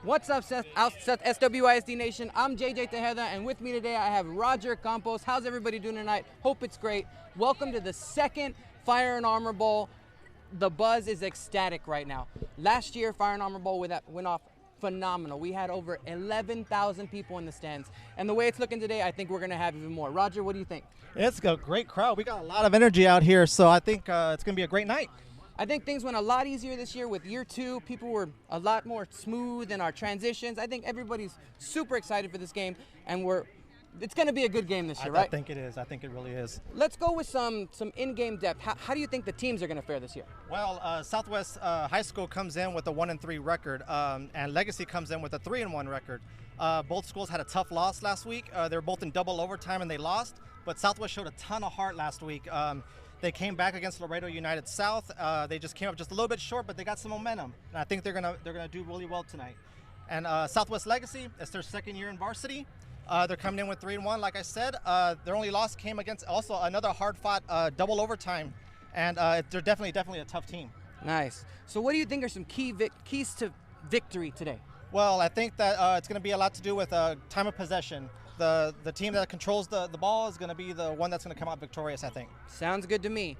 What's up, SWISD Nation? I'm JJ Tejeda, and with me today I have Roger Campos. How's everybody doing tonight? Hope it's great. Welcome to the second Fire and Armor Bowl. The buzz is ecstatic right now. Last year, Fire and Armor Bowl went off phenomenal. We had over 11,000 people in the stands. And the way it's looking today, I think we're going to have even more. Roger, what do you think? It's a great crowd. We got a lot of energy out here, so I think it's going to be a great night. I think things went a lot easier this year with year two. People were a lot more smooth in our transitions. I think everybody's super excited for this game, and it's going to be a good game this year, right? I think it is. I think it really is. Let's go with some in-game depth. How do you think the teams are going to fare this year? Well, Southwest High School comes in with a 1-3 record, and Legacy comes in with a 3-1 record. Both schools had a tough loss last week. They were both in double overtime, and they lost. But Southwest showed a ton of heart last week. They came back against Laredo United South. They just came up just a little bit short, but they got some momentum, and I think they're gonna do really well tonight. And Southwest Legacy, it's their second year in varsity. They're coming in with 3-1, like I said. Their only loss came against also another hard-fought double overtime, and they're definitely a tough team. Nice. So what do you think are some keys to victory today? Well, I think that it's going to be a lot to do with time of possession. The team that controls the ball is going to be the one that's going to come out victorious, I think. Sounds good to me.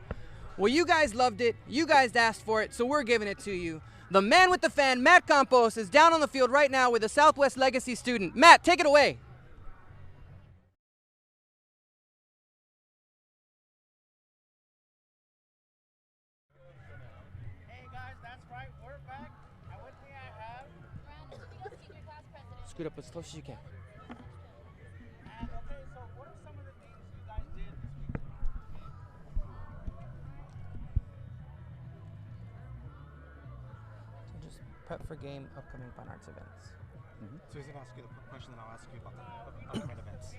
Well, you guys loved it. You guys asked for it, so we're giving it to you. The man with the fan, Matt Campos, is down on the field right now with a Southwest Legacy student. Matt, take it away. Hey guys, that's right, we're back. And with me I have Scoot up as close as you can. And okay, so what are some of the things you guys did this week? So just prep for game, upcoming fine arts events. So he's going to ask you the question, and I'll ask you about the upcoming events.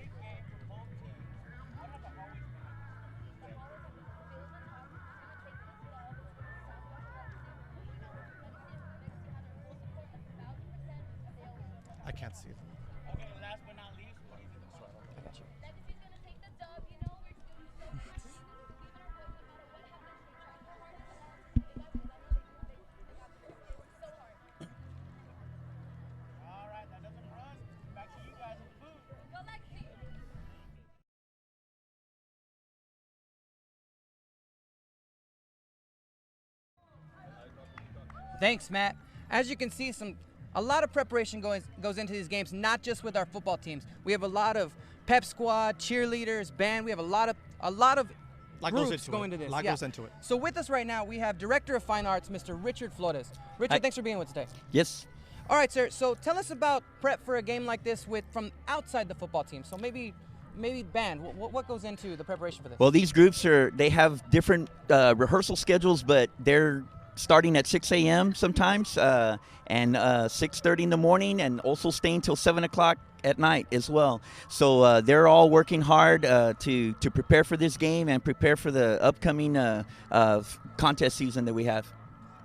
I can't see them. Okay, last but not least, what do you think of Sorry, I got you. Legacy's gonna take the dub, you know we're doing so much. Even our boys, no matter what happens, they try so hard for us. They got so hard. All right, that does it for us. Back to you guys in the booth. Go Legacy! Thanks, Matt. As you can see, a lot of preparation goes into these games, not just with our football teams. We have a lot of pep squad, cheerleaders, band. We have a lot of groups going into this. Goes into it. So with us right now, we have Director of Fine Arts, Mr. Richard Flores. Richard, Hi. thanks for being with us today. Yes. All right, sir. So tell us about prep for a game like this from outside the football team. So maybe band. What goes into the preparation for this? Well, these groups they have different rehearsal schedules, but they're starting at 6 a.m. sometimes and 6:30 in the morning, and also staying till 7 o'clock at night as well. So they're all working hard to prepare for this game and prepare for the upcoming contest season that we have.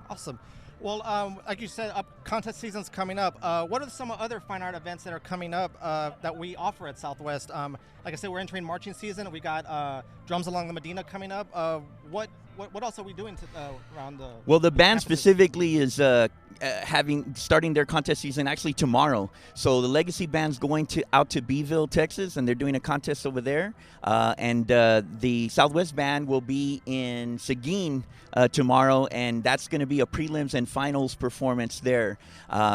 Awesome. Well, like you said, contest season's coming up. What are some other fine art events that are coming up that we offer at Southwest? Like I said, we're entering marching season. We got Drums Along the Medina coming up. What else are we doing around the? Well, the band campuses? specifically is starting their contest season actually tomorrow. So the Legacy band's going out to Beeville, Texas, and they're doing a contest over there. And the Southwest band will be in Seguin tomorrow, and that's going to be a prelims and finals performance there.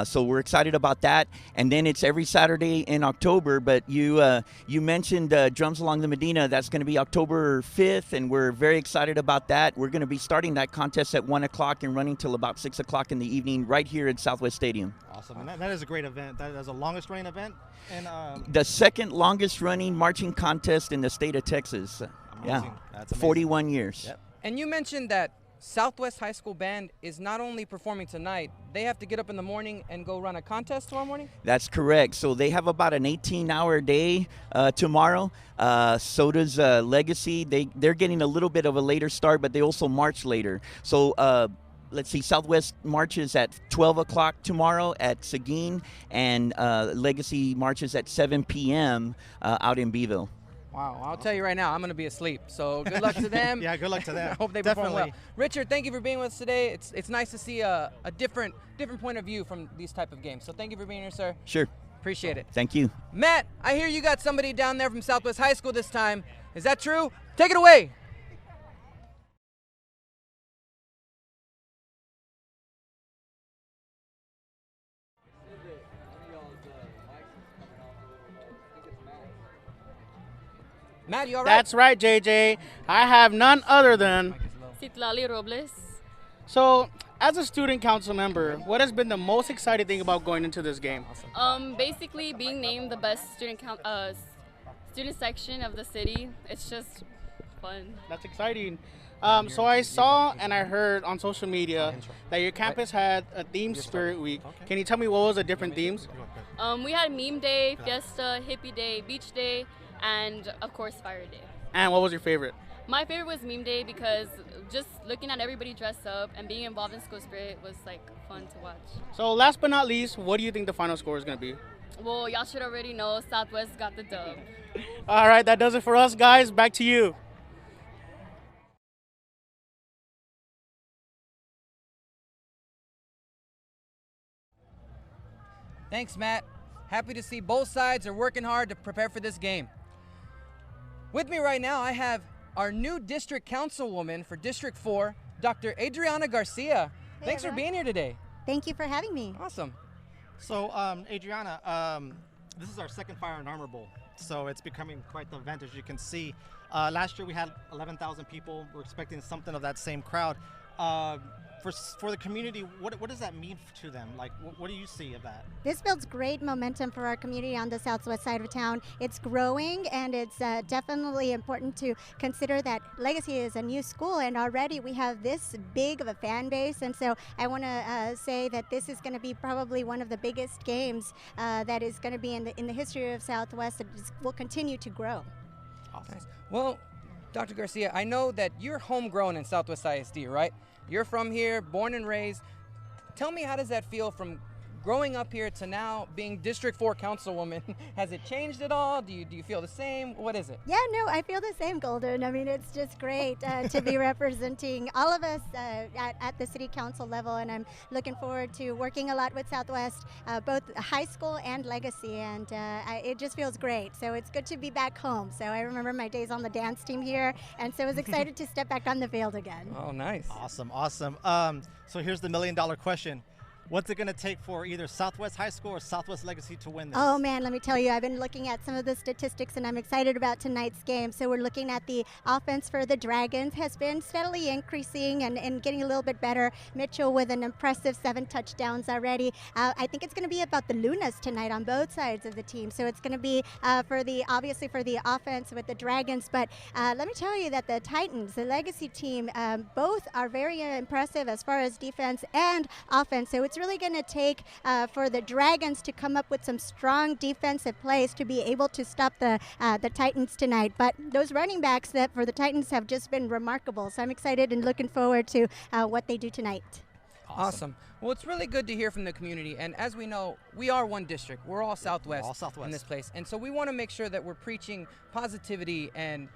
So we're excited about that. And then it's every Saturday in October. But you mentioned Drums Along the Medina. That's going to be October 5th, and we're very excited about that. We're going to be starting that contest at 1 o'clock and running till about 6 o'clock in the evening right here at Southwest Stadium. Awesome. And that is a great event. That is the longest running event. And the second longest running marching contest in the state of Texas. amazing. Yeah, That's amazing. 41 years. Yep. And you mentioned that Southwest High School Band is not only performing tonight, they have to get up in the morning and go run a contest tomorrow morning? That's correct. So they have about an 18-hour day tomorrow. So does Legacy. They're getting a little bit of a later start, but they also march later. So let's see, Southwest marches at 12 o'clock tomorrow at Seguin, and Legacy marches at 7 p.m. Out in Beeville. Wow, I'll tell you right now, I'm going to be asleep. So good luck to them. Yeah, good luck to them. I hope they perform well. Definitely. Richard, thank you for being with us today. It's nice to see a different point of view from these type of games. So thank you for being here, sir. Sure. Appreciate it. Thank you. Matt, I hear you got somebody down there from Southwest High School this time. Is that true? Take it away. Matt, you all right? That's right, JJ. I have none other than. Citlali Robles. So, as a student council member, what has been the most exciting thing about going into this game? Basically being named the best student section of the city. It's just fun. That's exciting. So I saw and I heard on social media that your campus had a themed Spirit Week. Can you tell me what was the different themes? We had Meme Day, Fiesta, Hippie Day, Beach Day, and of course Fire Day. And what was your favorite? My favorite was Meme Day because just looking at everybody dress up and being involved in school spirit was like fun to watch. So last but not least, what do you think the final score is going to be? Well, y'all should already know Southwest got the dub. All right, that does it for us, guys. Back to you. Thanks, Matt. Happy to see both sides are working hard to prepare for this game. With me right now, I have our new district councilwoman for District 4, Dr. Adriana Garcia. Thanks for being here today. Thank you for having me. Awesome. So, Adriana, this is our second Fire and Armor Bowl, so it's becoming quite the event, as you can see. Last year we had 11,000 people. We're expecting something of that same crowd. For the community, what does that mean to them? Like, what do you see of that? This builds great momentum for our community on the southwest side of town. It's growing, and it's definitely important to consider that Legacy is a new school, and already we have this big of a fan base. And so I want to say that this is going to be probably one of the biggest games that is going to be in the history of Southwest. It will continue to grow. Awesome. Nice. Well, Dr. Garcia, I know that you're homegrown in Southwest ISD, right? You're from here, born and raised. Tell me, how does that feel from growing up here to now being District 4 councilwoman? Has it changed at all? Do you feel the same? What is it? Yeah, no, I feel the same, Golden. I mean, it's just great to be representing all of us at the city council level, and I'm looking forward to working a lot with Southwest, both high school and Legacy, and it just feels great. So it's good to be back home. So I remember my days on the dance team here, and so I was excited to step back on the field again. Oh, nice. Awesome, awesome. So here's the million-dollar question. What's it going to take for either Southwest High School or Southwest Legacy to win this? Oh man, let me tell you, I've been looking at some of the statistics and I'm excited about tonight's game. So we're looking at the offense for the Dragons has been steadily increasing and getting a little bit better. Mitchell with an impressive 7 touchdowns already. I think it's going to be about the Lunas tonight on both sides of the team. So it's going to be obviously for the offense with the Dragons. But let me tell you that the Titans, the Legacy team, both are very impressive as far as defense and offense. So it's really going to take for the Dragons to come up with some strong defensive plays to be able to stop the Titans tonight. But those running backs that for the Titans have just been remarkable. So I'm excited and looking forward to what they do tonight. Awesome. Well, it's really good to hear from the community. And as we know, we are one district. We're all Southwest, in this place. And so we want to make sure that we're preaching positivity and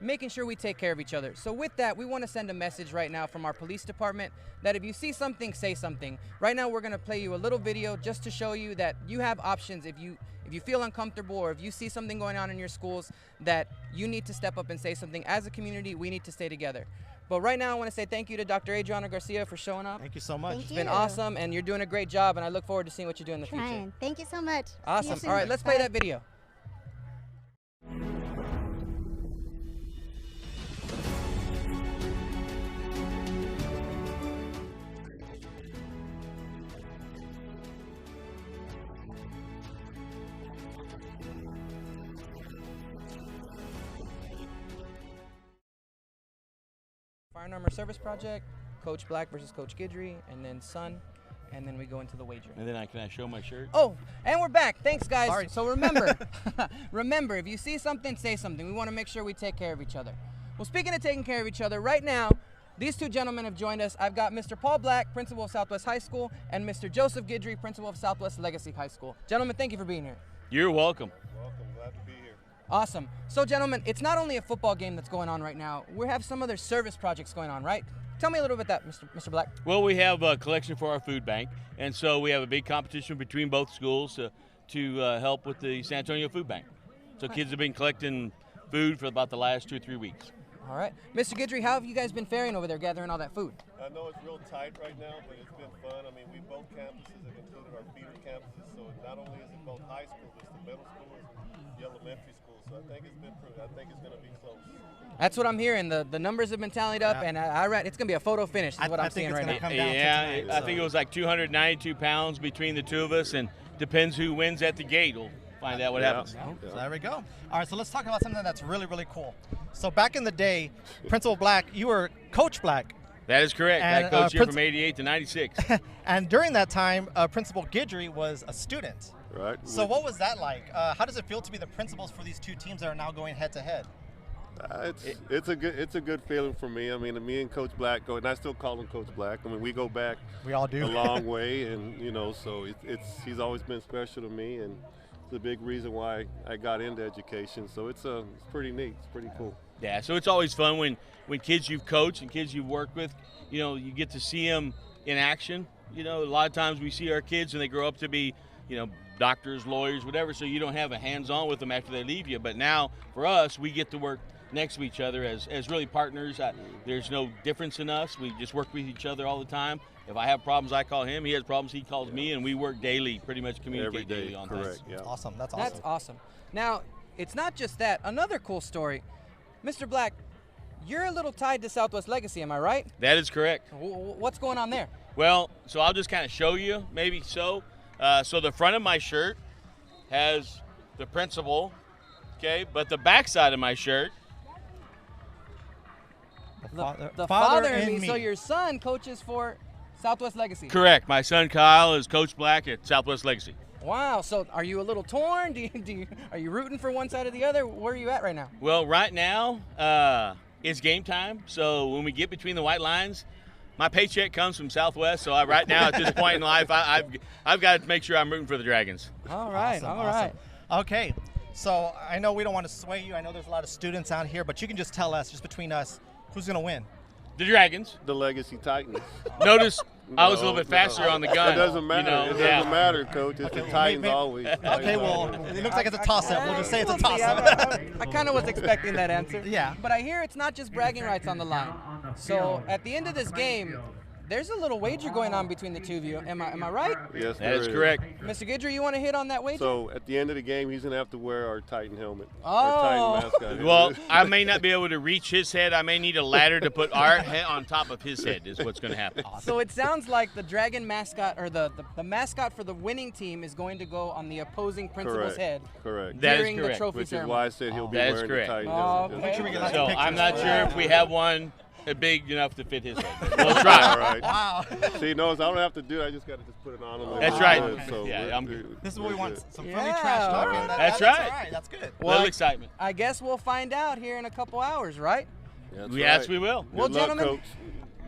making sure we take care of each other. So with that, we want to send a message right now from our police department that if you see something, say something. Right now, we're going to play you a little video just to show you that you have options if you feel uncomfortable or if you see something going on in your schools, that you need to step up and say something. As a community, we need to stay together. But right now, I want to say thank you to Dr. Adriana Garcia for showing up. Thank you so much. It's been awesome, and you're doing a great job, and I look forward to seeing what you do in the future. Thank you so much. Awesome. All right, let's play that video. Fire and Armor Service Project, Coach Black versus Coach Guidry, and then Sun, and then we go into the wager. And then can I show my shirt? Oh, and we're back. Thanks, guys. Sorry. So remember, remember, if you see something, say something. We want to make sure we take care of each other. Well, speaking of taking care of each other, right now, these two gentlemen have joined us. I've got Mr. Paul Black, principal of Southwest High School, and Mr. Joseph Guidry, principal of Southwest Legacy High School. Gentlemen, thank you for being here. You're welcome. Welcome, glad to be here. Awesome. So, gentlemen, it's not only a football game that's going on right now. We have some other service projects going on, right? Tell me a little bit about that, Mr. Black. Well, we have a collection for our food bank, and so we have a big competition between both schools to help with the San Antonio Food Bank. So kids have been collecting food for about the last 2 or 3 weeks. All right. Mr. Guidry, how have you guys been faring over there gathering all that food? I know it's real tight right now, but it's been fun. I mean, both campuses have included our feeder campuses, so not only is it both high school, but it's the middle school and the elementary school. So I think it's been pretty, I think it's going to be close. That's what I'm hearing. The numbers have been tallied up, and it's going to be a photo finish is what I'm seeing right now. Yeah, I think it was like 292 pounds between the two of us, and depends who wins at the gate. We'll find out what happens. So there we go. All right, so let's talk about something that's really, really cool. So back in the day, Principal Black, you were Coach Black. That is correct. And, I coached here from 88 to 96. And during that time, Principal Guidry was a student. Right. So what was that like? How does it feel to be the principals for these two teams that are now going head to head? It's a good feeling for me. I mean, me and Coach Black and I still call him Coach Black. I mean, we go back. We all do a long way, and so he's always been special to me, and it's a big reason why I got into education. So it's pretty neat. It's pretty cool. Yeah, so it's always fun when kids you've coached and kids you've worked with, you get to see them in action. A lot of times we see our kids and they grow up to be, doctors, lawyers, whatever, so you don't have a hands-on with them after they leave you. But now, for us, we get to work next to each other as really partners. There's no difference in us. We just work with each other all the time. If I have problems, I call him. He has problems, he calls me, and we work daily, pretty much communicate daily on things. Correct, yeah. Awesome. That's awesome. That's awesome. Now, it's not just that. Another cool story. Mr. Black, you're a little tied to Southwest Legacy, am I right? That is correct. What's going on there? Well, so I'll just kind of show you, maybe so. So the front of my shirt has the principal, okay, but the back side of my shirt. The father in me. So your son coaches for Southwest Legacy. Correct. My son Kyle is Coach Black at Southwest Legacy. Wow. So are you a little torn? Are you rooting for one side or the other? Where are you at right now? Well, right now it's game time. So when we get between the white lines, my paycheck comes from Southwest. So right now at this point in life, I've got to make sure I'm rooting for the Dragons. All right. Awesome, all right. Okay. So I know we don't want to sway you. I know there's a lot of students out here, but you can just tell us, just between us, who's going to win? The Dragons. The Legacy Titans. Notice I was a little bit faster on the gun. It doesn't matter. It doesn't matter, Coach. It's the Titans always. Okay, well, it looks like it's a toss-up. We'll just say it's a We'll see. toss-up. I kind of was expecting that answer. Yeah. But I hear it's not just bragging rights on the line. So at the end of this game, there's a little wager going on between the two of you. Am I right? Yes, that is correct. Mr. Guidry, you want to hit on that wager? So at the end of the game, he's going to have to wear our Titan helmet. Oh. Our Titan mascot. Well, I may not be able to reach his head. I may need a ladder to put our head on top of his head is what's going to happen. So it sounds like the Dragon mascot, or the mascot for the winning team is going to go on the opposing principal's head. Correct. That is during correct. the trophy Which ceremony. is why I said he'll be That is wearing the correct. Titan Oh, helmet. okay. Make sure we get lots So of pictures. I'm not sure if we have one big enough to fit his head. We'll try. All right. Wow. See, no, I don't have to do it. I just got to just put it on him. That's We're right. good. So Yeah, we're I'm good. good. This is what we We're want, good. some Yeah, friendly trash all talking. right. That's All right. right. That's good. Little excitement. I guess we'll find out here in a couple hours, right? That's Yes, right. we will. Good Well, luck, gentlemen, Coach.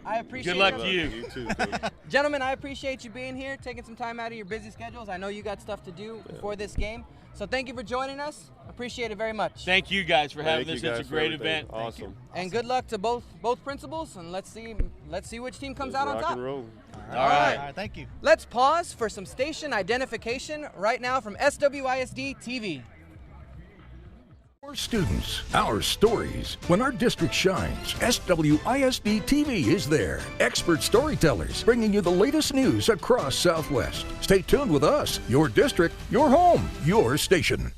I appreciate Good luck it. to you. You too, Coach. Gentlemen, I appreciate you being here, taking some time out of your busy schedules. I know you got stuff to do before this game. So thank you for joining us. Appreciate it very much. Thank you guys for having Thank this. you It's a guys for great everything. event. Awesome. And good luck to both principals, and let's see which team comes out on Rock top. and roll. All right. All right. Thank you. Let's pause for some station identification right now from SWISD TV. Our students, our stories. When our district shines, SWISD TV is there. Expert storytellers bringing you the latest news across Southwest. Stay tuned with us, your district, your home, your station.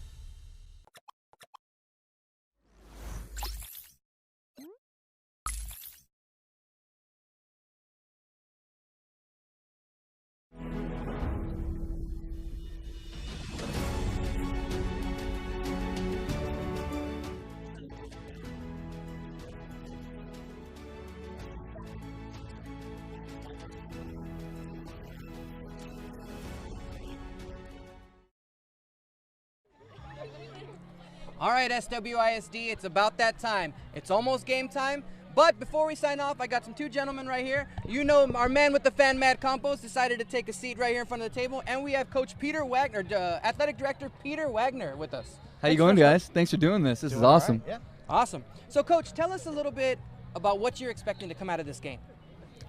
All right, SWISD, it's about that time. It's almost game time. But before we sign off, I got some two gentlemen right here. You know, our man with the fan, Mad Campos, decided to take a seat right here in front of the table. And we have Coach Peter Wagner, Athletic Director Peter Wagner with us. How you going, guys? Thanks for doing this. This is awesome. Right. Yeah. Awesome. So, Coach, tell us a little bit about what you're expecting to come out of this game.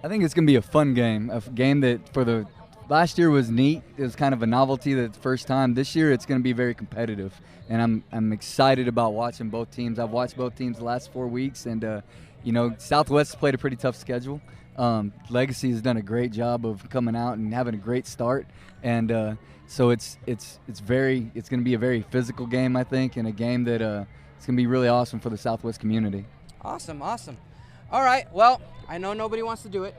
I think it's going to be a fun game, a game that for the last year was neat. It was kind of a novelty the first time. This year it's going to be very competitive, and I'm excited about watching both teams. I've watched both teams the last 4 weeks, and you know, Southwest has played a pretty tough schedule. Legacy has done a great job of coming out and having a great start, and so it's going to be a very physical game, I think, and a game that it's going to be really awesome for the Southwest community. Awesome, awesome. All right, well, I know nobody wants to do it,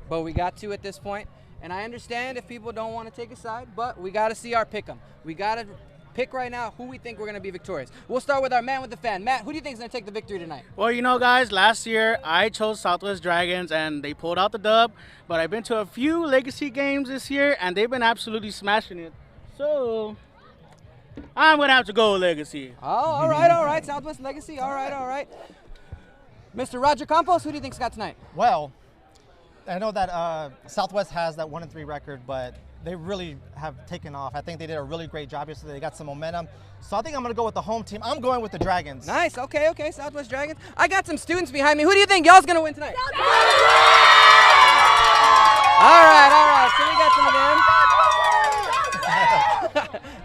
but we got to at this point, and I understand if people don't want to take a side, but we got to see our pick 'em. We got to pick right now who we think we're going to be victorious. We'll start with our man with the fan. Matt, who do you think is going to take the victory tonight? Well, you know, guys, last year I chose Southwest Dragons, and they pulled out the dub, but I've been to a few Legacy games this year, and they've been absolutely smashing it. So I'm going to have to go Legacy. Oh, all right. Southwest Legacy. All right. Mr. Roger Campos, who do you think's got tonight? Well, I know that Southwest has that 1-3 record, but they really have taken off. I think they did a really great job yesterday. They got some momentum. So I think I'm going to go with the home team. I'm going with the Dragons. Nice. Okay. Southwest Dragons. I got some students behind me. Who do you think y'all's going to win tonight? All right. So we got some of them.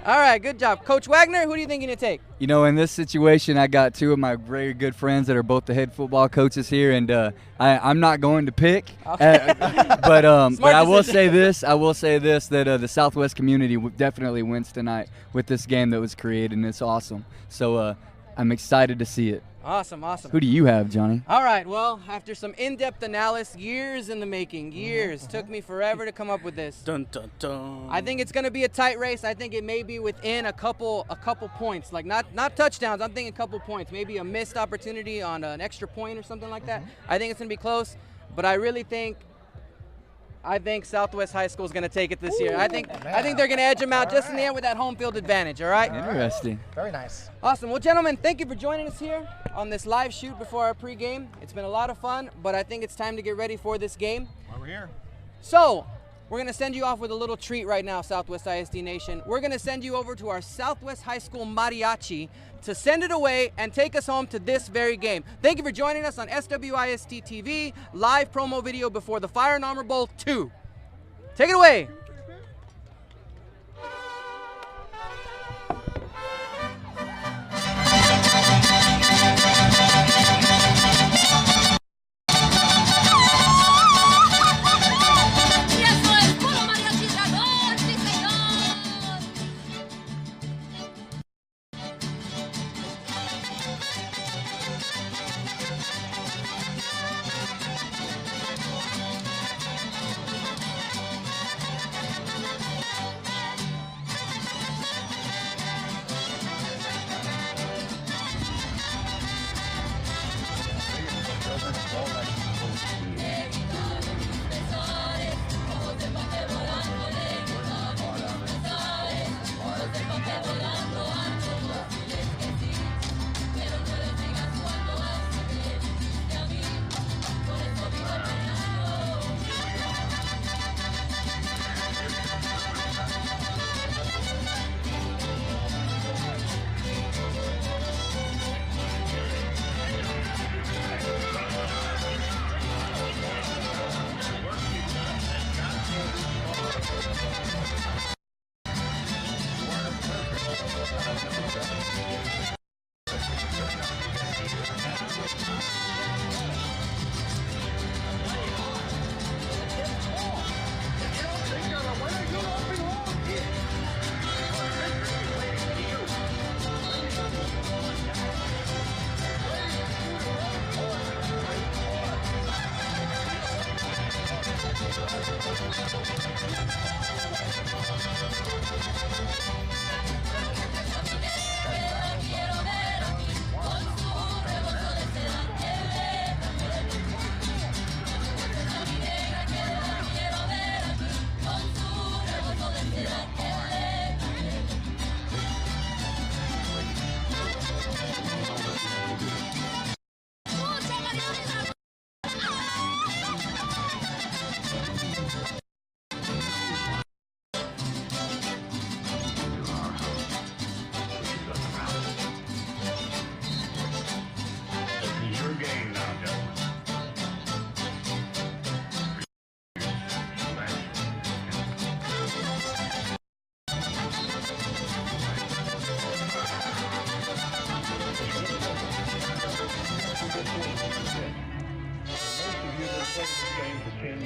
All right, good job. Coach Wagner, who do you think you're going to take? You know, in this situation, I got two of my very good friends that are both the head football coaches here, and I'm not going to pick. Okay. But I will say this, that the Southwest community definitely wins tonight with this game that was created, and it's awesome. So I'm excited to see it. Awesome. Who do you have, Johnny? All right, well, after some in-depth analysis, years in the making, took me forever to come up with this. Dun, dun, dun. I think it's going to be a tight race. I think it may be within a couple points, like not touchdowns. I'm thinking a couple points, maybe a missed opportunity on an extra point or something like that. I think it's going to be close, but I really think Southwest High School is going to take it this year. I think they're going to edge them out just in the end with that home field advantage, all right? Interesting. Very nice. Awesome. Well, gentlemen, thank you for joining us here on this live shoot before our pregame. It's been a lot of fun, but I think it's time to get ready for this game. Why we're here. So, we're going to send you off with a little treat right now, Southwest ISD Nation. We're going to send you over to our Southwest High School Mariachi to send it away and take us home to this very game. Thank you for joining us on SWISD TV, live promo video before the Fire and Armor Bowl 2. Take it away.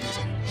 season.